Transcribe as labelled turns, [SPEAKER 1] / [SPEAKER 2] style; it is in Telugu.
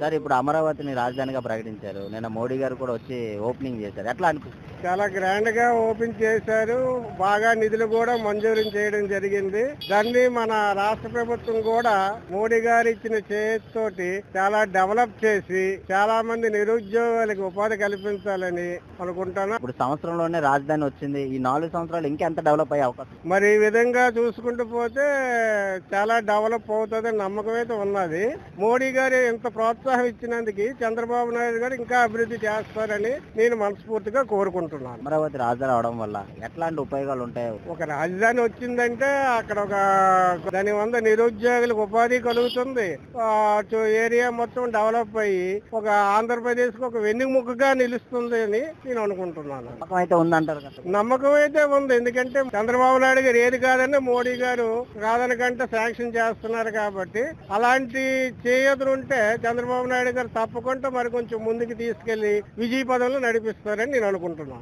[SPEAKER 1] సార్ ఇప్పుడు అమరావతిని రాజధానిగా ప్రకటించారు. నిన్న మోడీ గారు కూడా వచ్చి ఓపెనింగ్ చేశారు. ఎట్లా అనిపిస్తుంది?
[SPEAKER 2] చాలా గ్రాండ్ గా ఓపెన్ చేశారు. బాగా నిధులు కూడా మంజూరు చేయడం జరిగింది. దాన్ని మన రాష్ట్ర ప్రభుత్వం కూడా మోడీ గారు ఇచ్చిన చేతితోటి చాలా డెవలప్ చేసి చాలా మంది నిరుద్యోగులకు ఉపాధి కల్పించాలని అనుకుంటున్నా.
[SPEAKER 1] ఇప్పుడు సంవత్సరంలోనే రాజధాని వచ్చింది. ఈ 4 సంవత్సరాలు ఇంకెంత డెవలప్ అయ్యే అవకాశం?
[SPEAKER 2] మరి ఈ విధంగా చూసుకుంటూ పోతే చాలా డెవలప్ అవుతుందని నమ్మకం అయితే ఉన్నది. మోడీ గారు ఇంత ప్రోత్సాహం ఇచ్చినందుకు చంద్రబాబు నాయుడు గారు ఇంకా అభివృద్ధి చేస్తారని నేను మనస్ఫూర్తిగా కోరుకుంటున్నాను.
[SPEAKER 1] అమరావతి రాజధాని అవడం వల్ల ఎట్లాంటి ఉపయోగాలు ఉంటాయి?
[SPEAKER 2] ఒక రాజధాని వచ్చిందంటే అక్కడ ఒక దాని వల్ల నిరుద్యోగులకు ఉపాధి కలుగుతుంది. ఏరియా మొత్తం డెవలప్ అయ్యి ఒక ఆంధ్రప్రదేశ్ కు ఒక వెన్నెముకగా నిలుస్తుంది అని నేను అనుకుంటున్నాను.
[SPEAKER 1] నమ్మకం అయితే ఉందంటారు కదా?
[SPEAKER 2] నమ్మకం అయితే ఉంది. ఎందుకంటే చంద్రబాబు నాయుడు గారు ఏది కాదని మోడీ గారు కాదనకంటే శాంక్షన్ చేస్తున్నారు కాబట్టి అలాంటి చేయదులుంటే చంద్రబాబు నాయుడు గారు తప్పకుండా మరి కొంచెం ముందుకు తీసుకెళ్లి విజయ పదంలో నడిపిస్తారని నేను అనుకుంటున్నాను.